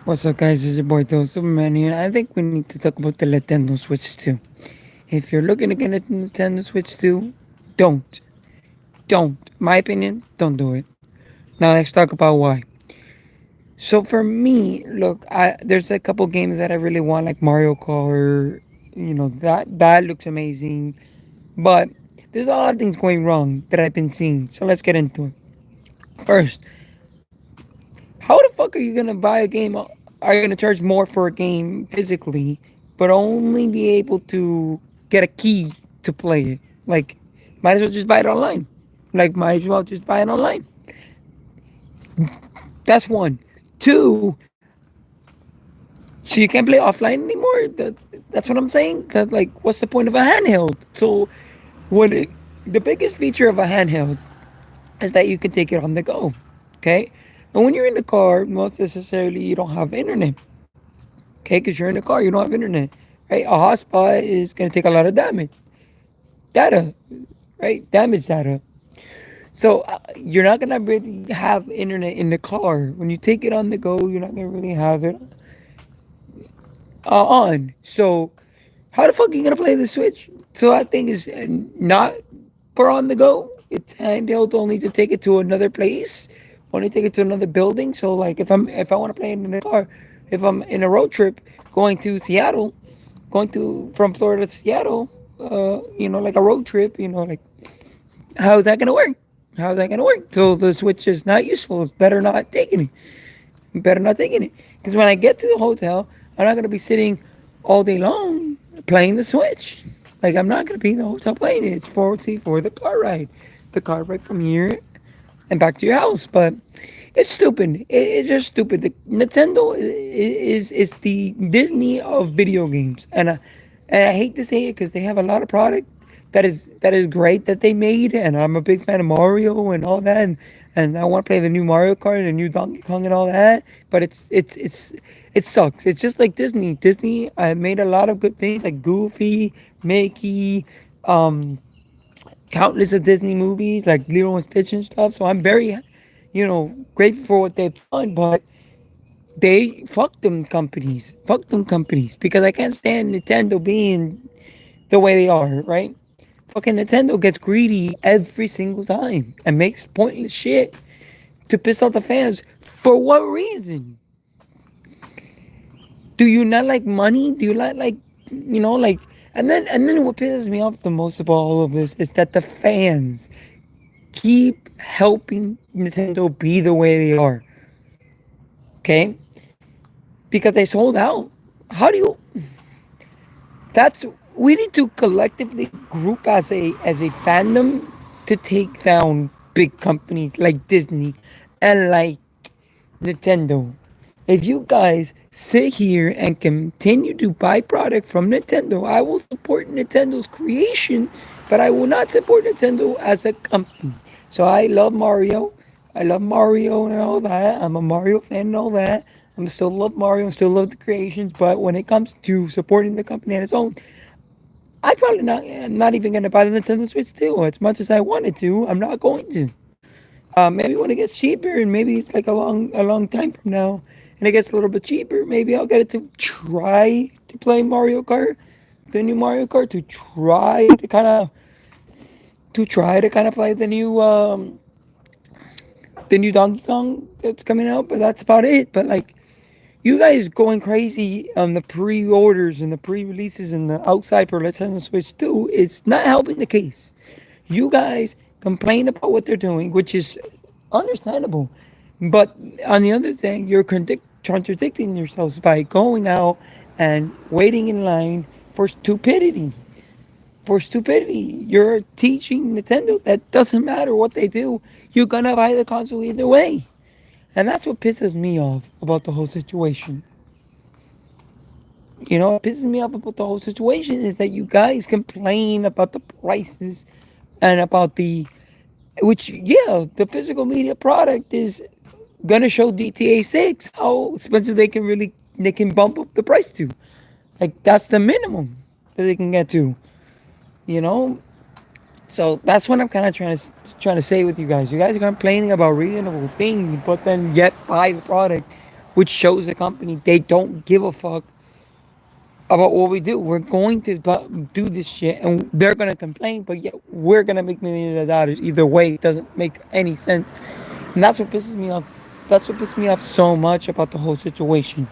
What's up, guys? It's your boy, Theo Superman here. I think we need to talk about the Nintendo Switch 2. If you're looking to get a Nintendo Switch 2, don't. Don't. My opinion, don't do it. Now let's talk about why. So for me, look, there's a couple games that I really want, like Mario Kart. That looks amazing. But there's a lot of things going wrong that I've been seeing. So let's get into it. First, how the fuck are you gonna buy a game? Are you gonna charge more for a game physically, but only be able to get a key to play it? Like, might as well just buy it online. Like, might as well just buy it online. That's one. Two, so you can't play offline anymore. That's what I'm saying. That like, what's the point of a handheld? So, when it, the biggest feature of a handheld is that you can take it on the go. Okay, and when you're in the car, most necessarily you don't have internet. Okay, because you're in the car, you don't have internet, right? A hotspot is going to take a lot of data, right? Damage data. So you're not going to really have internet in the car. When you take it on the go, you're not going to really have it on. So how the fuck are you going to play the Switch? So I think it's not for on the go. It's handheld only to take it to another place, only take it to another building. So like if I want to play it in the car, if I'm in a road trip going to Seattle, going to from Florida to Seattle, like a road trip, like how is that gonna work? How is that gonna work? So the Switch is not useful. It's better not taking it. Better not taking it because when I get to the hotel, I'm not gonna be sitting all day long playing the Switch. Like I'm not gonna be in the hotel playing it. It's for the car ride, from here and back to your house. But it's stupid. It's just stupid. The Nintendo is the Disney of video games, and I hate to say it because they have a lot of product that is great that they made, and I'm a big fan of Mario and all that, and I want to play the new Mario Kart and the new Donkey Kong and all that. But it sucks. It's just like Disney. Disney made a lot of good things like Goofy, Mickey, um, countless of Disney movies like Lilo and Stitch and stuff. So I'm very, grateful for what they've done. But they fuck them companies, because I can't stand Nintendo being the way they are, right? Fucking Nintendo gets greedy every single time and makes pointless shit to piss off the fans. For what reason? Do you not like money? Do you not like, like, and then what pisses me off the most about all of this is that the fans keep helping Nintendo be the way they are. Okay? Because they sold out. How do you that's we need to collectively group as a fandom to take down big companies like Disney and like Nintendo. If you guys sit here and continue to buy product from Nintendo, I will support Nintendo's creation, but I will not support Nintendo as a company. So I love Mario. I love Mario and all that. I'm a Mario fan and all that. I'm still love Mario and still love the creations, but when it comes to supporting the company on its own, I probably not. I'm not even gonna buy the Nintendo Switch 2 as much as I wanted to. I'm not going to. Maybe when it gets cheaper, and maybe it's like a long time from now, and it gets a little bit cheaper, maybe I'll get it to try to play Mario Kart, the new Mario Kart, to try to kind of play the new Donkey Kong that's coming out. But that's about it. But like, you guys going crazy on the pre-orders and the pre-releases and the outside for Nintendo Switch 2 is not helping the case. You guys complain about what they're doing, which is understandable. But on the other thing, you're contradicting yourselves by going out and waiting in line for stupidity. For stupidity. You're teaching Nintendo that doesn't matter what they do, you're gonna buy the console either way. And that's what pisses me off about the whole situation. What pisses me off about the whole situation is that you guys complain about the prices and about which, yeah, the physical media product is gonna show GTA 6 how expensive they can bump up the price to. Like, that's the minimum that they can get to, you know? So that's what I'm kind of trying to say with you guys. You guys are complaining about reasonable things, but then yet buy the product which shows the company they don't give a fuck about what we do. We're going to do this shit, and they're gonna complain, but yet we're gonna make millions of dollars. Either way, it doesn't make any sense, and that's what pisses me off. That's what pissed me off so much about the whole situation.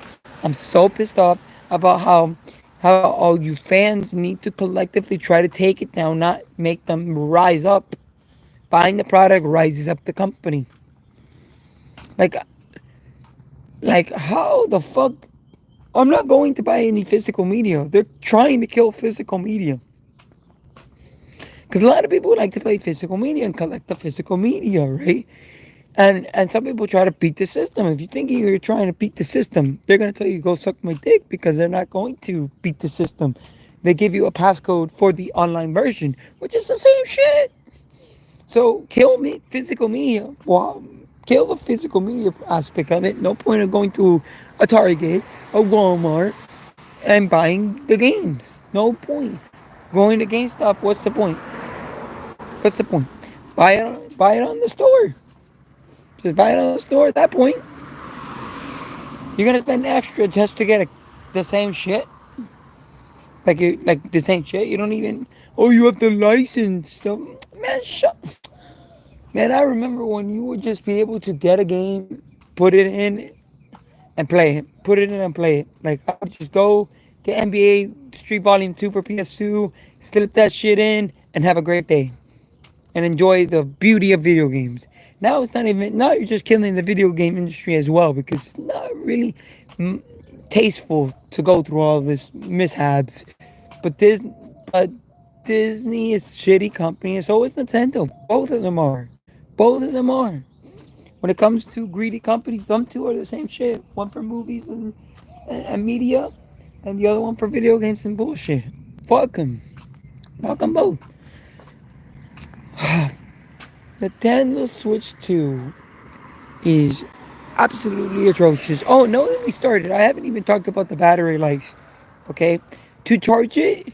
I'm so pissed off about how all you fans need to collectively try to take it down, not make them rise up. Buying the product rises up the company. Like, like how the fuck I'm not going to buy any physical media. They're trying to kill physical media. Because a lot of people like to play physical media and collect the physical media, right? And some people try to beat the system. If you think you're trying to beat the system, they're gonna tell you go suck my dick because they're not going to beat the system. They give you a passcode for the online version, which is the same shit. So kill me physical media. Well, kill the physical media aspect of it. No point of going to a Target, a Walmart, and buying the games. No point. Going to GameStop, what's the point? What's the point? Buy it on the store. Just buy it on the store at that point. You're gonna spend extra just to get the same shit. Like the same shit. You don't even. Oh, you have the license. So, man, shut. Man, I remember when you would just be able to get a game, put it in, and play it. Put it in and play it. Like I would just go to NBA Street Volume 2 for PS2, slip that shit in, and have a great day. And enjoy the beauty of video games. Now it's not even. Now you're just killing the video game industry as well because it's not really tasteful to go through all this mishaps. But but Disney is a shitty company, and so is Nintendo. Both of them are. Both of them are. When it comes to greedy companies, some two are the same shit. One for movies and media, and the other one for video games and bullshit. Fuck them. Fuck them both. Nintendo Switch 2 is absolutely atrocious. Oh, no, that we started. I haven't even talked about the battery life. Okay? To charge it,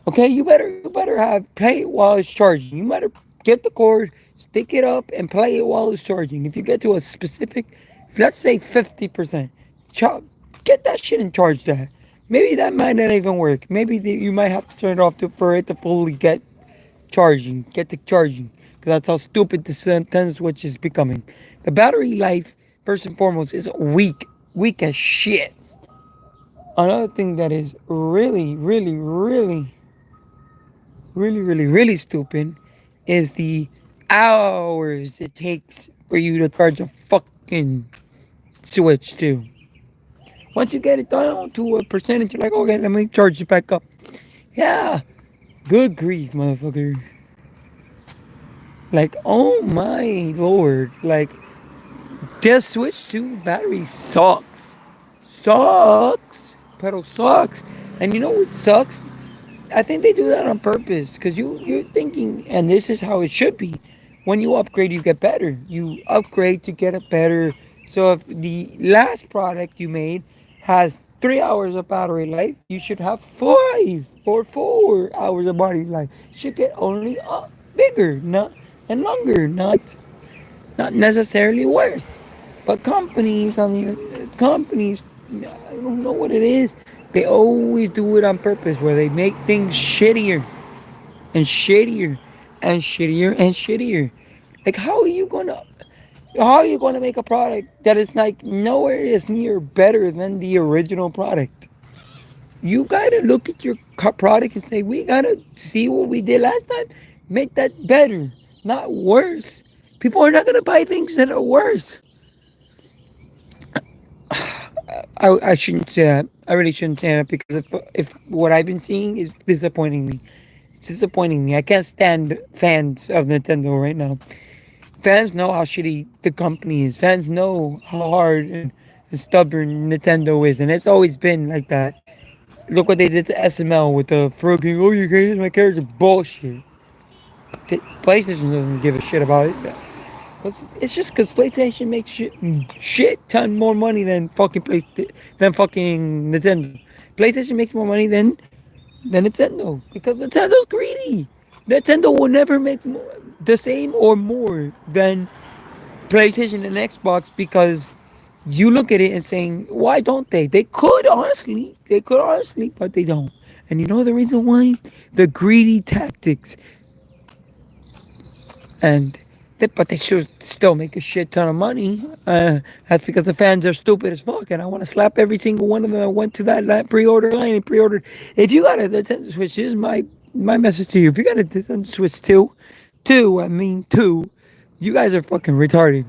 okay, you better have play it while it's charging. You better get the cord, stick it up, and play it while it's charging. If you get to a specific, let's say 50%, get that shit and charge that. Maybe that might not even work. Maybe you might have to turn it off for it to fully get the charging. Because that's how stupid the Nintendo Switch is becoming. The battery life, first and foremost, is weak as shit. Another thing that is really stupid is the hours it takes for you to charge a fucking Switch 2. Once you get it down to a percentage, you're like, okay, let me charge it back up. Yeah, good grief, motherfucker. Like, oh my lord. Like, this Switch 2 battery sucks. Sucks. Pedal sucks. And you know what sucks? I think they do that on purpose. Because you're thinking, and this is how it should be. When you upgrade, you get better. You upgrade to get a better. So if the last product you made has 3 hours of battery life, you should have 4 hours of battery life. You should get only bigger, not and longer, not necessarily worse. But companies, I don't know what it is. They always do it on purpose, where they make things shittier and shittier and shittier and shittier. Like how are you gonna make a product that is like nowhere is near better than the original product? You gotta look at your product and say, we gotta see what we did last time, make that better, not worse. People are not gonna buy things that are worse. I shouldn't say that. I really shouldn't say that because if what I've been seeing is disappointing me. It's disappointing me. I can't stand fans of Nintendo right now. Fans know how shitty the company is. Fans know how hard and stubborn Nintendo is, and it's always been like that. Look what they did to SML with the freaking, oh, you can't use my character, bullshit. PlayStation doesn't give a shit about it. It's just because PlayStation makes shit ton more money than than fucking Nintendo. PlayStation makes more money than Nintendo because Nintendo's greedy. Nintendo will never make the same or more than PlayStation and Xbox because you look at it and saying, why don't they? They could honestly, but they don't. And you know the reason why? The greedy tactics. And but they should still make a shit ton of money. That's because the fans are stupid as fuck, and I want to slap every single one of them that went to that pre-order line and pre-ordered. If you got a Nintendo Switch, this is my message to you. If you got a Nintendo Switch two, you guys are fucking retarded.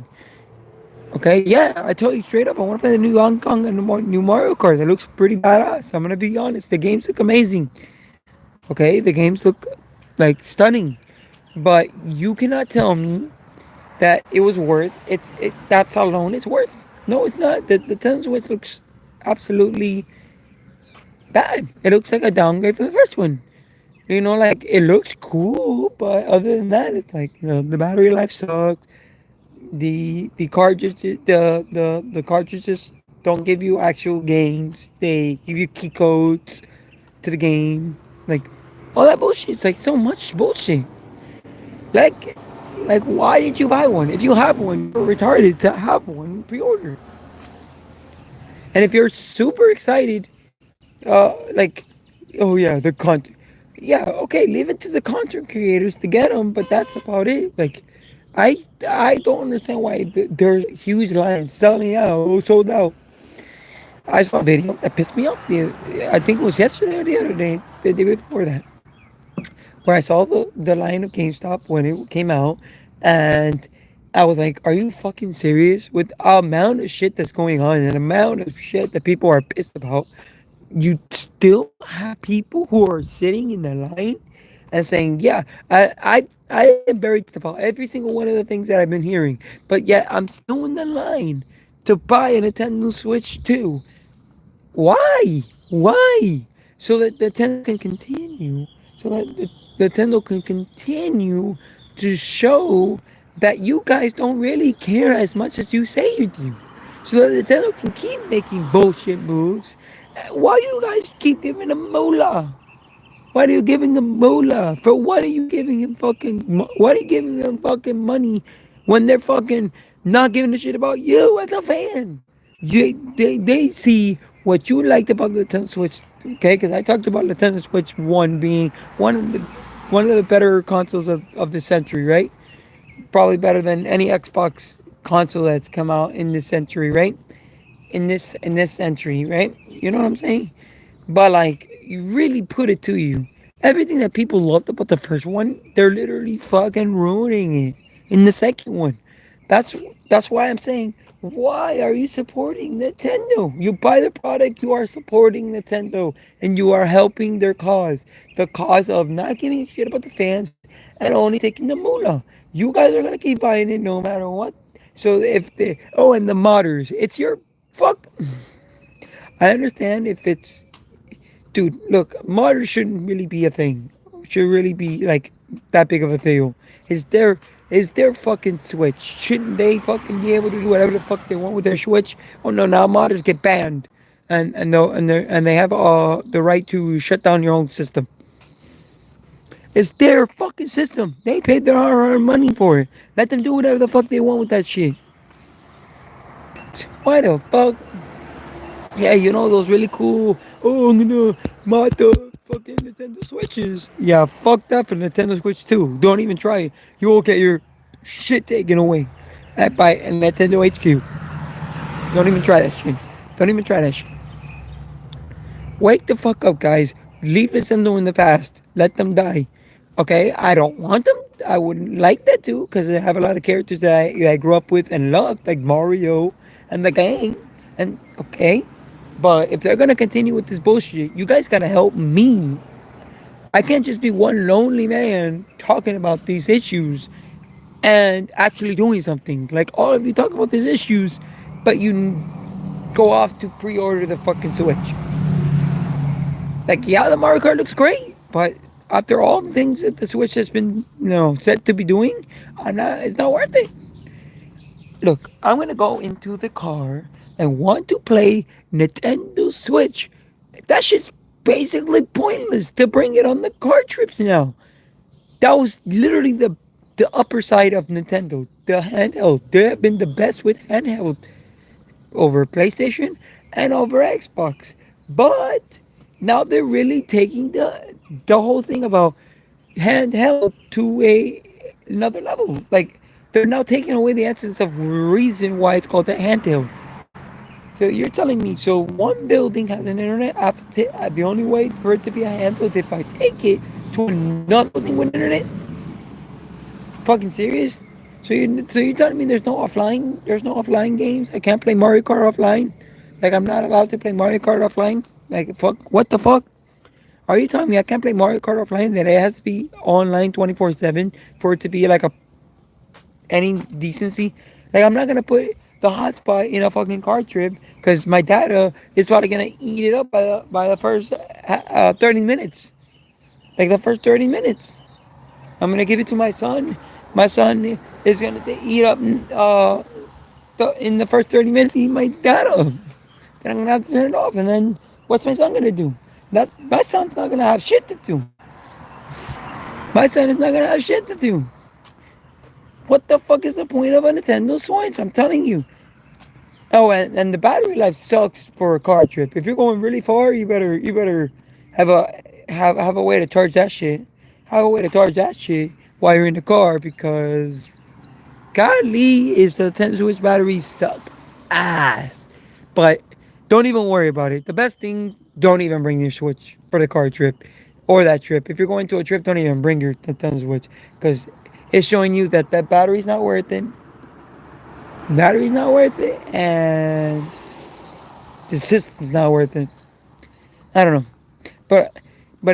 Okay, yeah, I told you straight up. I want to play the new Hong Kong and the new Mario Kart. That looks pretty badass. I'm gonna be honest. The games look amazing. Okay, the games look like stunning. But you cannot tell me that it was worth it. That's alone is worth. No, it's not. The Nintendo Switch looks absolutely bad. It looks like a downgrade from the first one. You know, like it looks cool, but other than that, it's like the battery life sucks. The cartridges the cartridges don't give you actual games. They give you key codes to the game. Like all that bullshit. It's like so much bullshit. Like like why did you buy one? If you have one, you're retarded to have one pre-order. And if you're super excited, like oh yeah, the content. Yeah, okay, leave it to the content creators to get them, but that's about it. Like, I don't understand why there's huge lines selling out, sold out. I saw a video that pissed me off. I think it was yesterday or the other day, the day before that, where I saw the line of GameStop when it came out, and I was like, "Are you fucking serious?" With the amount of shit that's going on and the amount of shit that people are pissed about, you still have people who are sitting in the line and saying, "Yeah, I am very pissed about every single one of the things that I've been hearing, but yet I'm still in the line to buy a Nintendo Switch too. Why? Why? So that Nintendo can continue. So that Nintendo can continue to show that you guys don't really care as much as you say you do. So that Nintendo can keep making bullshit moves. Why you guys keep giving them mola? Why are you giving him moolah? For what are you giving him fucking? What are you giving them fucking money when they're fucking not giving a shit about you as a fan? They see what you liked about the Nintendo Switch, okay? Because I talked about the Nintendo Switch One being one of the better consoles of the century, right? Probably better than any Xbox console that's come out in this century, right? In this century, right? You know what I'm saying? But like, you really put it to you. Everything that people loved about the first one, they're literally fucking ruining it in the second one. That's that's why I'm saying, why are you supporting Nintendo? You buy the product, you are supporting Nintendo, and you are helping their cause. The cause of not giving a shit about the fans and only taking the moolah. You guys are gonna keep buying it no matter what. So if they and the modders, it's your fuck. I understand if it's dude, look, modders shouldn't really be a thing. Should really be like that big of a deal. Is their fucking Switch? Shouldn't they fucking be able to do whatever the fuck they want with their Switch? Oh no, now modders get banned, and they have the right to shut down your own system. It's their fucking system. They paid their hard-earned money for it. Let them do whatever the fuck they want with that shit. Why the fuck? Yeah, you know those really cool. Oh, I'm gonna mod the fucking Nintendo Switches. Yeah, fuck that for Nintendo Switch too. Don't even try it. You will get your shit taken away by Nintendo HQ. Don't even try that shit. Don't even try that shit. Wake the fuck up, guys. Leave Nintendo in the past. Let them die. Okay, I don't want them. I wouldn't like that too, because I have a lot of characters that I grew up with and loved, like Mario and the gang. And okay, but if they're gonna continue with this bullshit, you guys gotta help me. I can't just be one lonely man talking about these issues and actually doing something. Like all of you talk about these issues, but you go off to pre-order the fucking Switch. Like, yeah, the Mario Kart looks great, but after all the things that the Switch has been, said to be doing, it's not worth it. Look, I'm gonna go into the car and want to play Nintendo Switch. That shit's basically pointless to bring it on the car trips now. That was literally the upper side of Nintendo, the handheld. They have been the best with handheld over PlayStation and over Xbox. But now they're really taking the whole thing about handheld to another level. Like they're now taking away the essence of reason why it's called a handheld. So you're telling me, so one building has an internet. The only way for it to be a handheld if I take it to another building with internet. Fucking serious? So you're telling me there's no offline? There's no offline games. I can't play Mario Kart offline. Like I'm not allowed to play Mario Kart offline. Like fuck. What the fuck? Are you telling me I can't play Mario Kart offline? That it has to be online 24/7 for it to be like a any decency? Like I'm not gonna put the hotspot in a fucking car trip because my data is probably gonna eat it up by the first 30 minutes. Like the first 30 minutes. I'm gonna give it to my son. My son is gonna eat up in the first 30 minutes. Eat my data. Then I'm gonna have to turn it off. And then what's my son gonna do? That's my son's not gonna have shit to do. My son is not gonna have shit to do. What the fuck is the point of a Nintendo Switch? I'm telling you. Oh, and the battery life sucks for a car trip. If you're going really far, you better have a way to charge that shit. Have a way to charge that shit while you're in the car because godly is the Nintendo Switch batteries suck ass. But don't even worry about it. The best thing, don't even bring your Switch for the car trip or that trip. If you're going to a trip, don't even bring your Nintendo Switch because it's showing you that that battery's not worth it. Battery's not worth it, and the system's not worth it. I don't know, but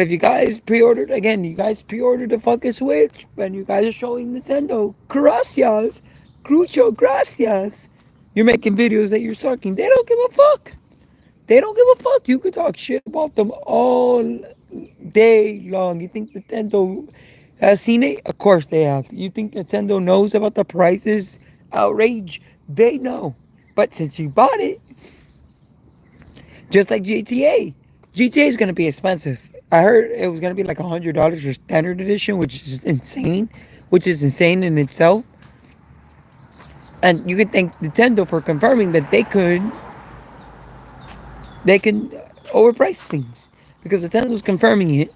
if you guys pre-ordered again, you guys pre-ordered the fucking Switch, and you guys are showing Nintendo, gracias, crucho, gracias. You're making videos that you're sucking. They don't give a fuck. They don't give a fuck. You could talk shit about them all day long. You think Nintendo has seen it? Of course they have. You think Nintendo knows about the prices? Outrage. They know. But since you bought it, just like GTA is going to be expensive. I heard it was going to be like $100 for standard edition, which is insane. Which is insane in itself. And you can thank Nintendo for confirming that they can overprice things because Nintendo's confirming it,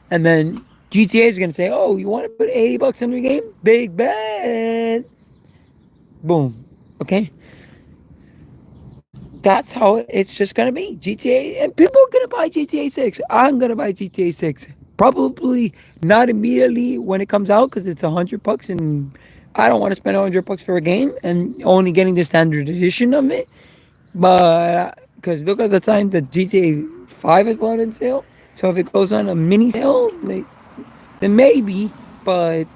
and then GTA is gonna say, "Oh, you want to put $80 in your game? Big bet." Boom. Okay. That's how it's just gonna be. GTA, and people are gonna buy GTA 6. I'm gonna buy GTA 6. Probably not immediately when it comes out because it's $100, and I don't want to spend $100 for a game and only getting the standard edition of it. But because look at the time that GTA 5 is going on sale. So if it goes on a mini sale, then maybe. But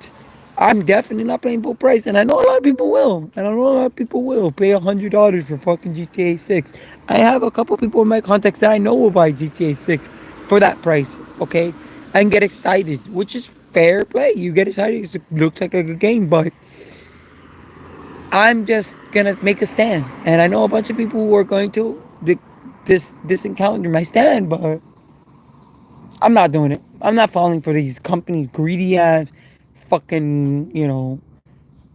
I'm definitely not paying full price, and I know a lot of people will. And I know a lot of people will pay $100 for fucking GTA 6. I have a couple people in my contacts that I know will buy GTA 6 for that price. Okay, and get excited, which is fair play. You get excited because it looks like a good game, but I'm just gonna make a stand, and I know a bunch of people who are going to encounter my stand, but I'm not doing it. I'm not falling for these companies' greedy ass fucking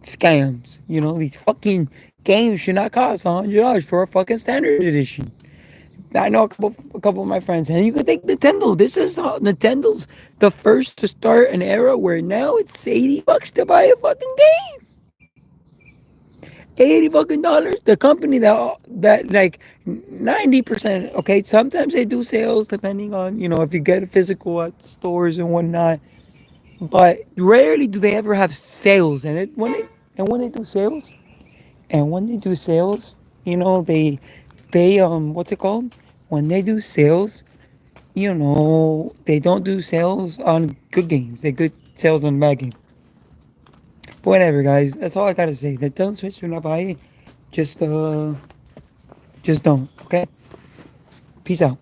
scams. These fucking games should not cost $100 for a fucking standard edition. I know a couple of my friends, and you could take Nintendo. This is how Nintendo's the first to start an era where now it's $80 to buy a fucking game. 80 fucking dollars. The company that like 90%. Okay, sometimes they do sales depending on if you get a physical at stores and whatnot. But rarely do they ever have sales. And when they do sales, they pay what's it called? When they do sales, they don't do sales on good games. They good sales on bad games. But whatever, guys. That's all I gotta say. That don't switch to not buy it. Just don't. Okay. Peace out.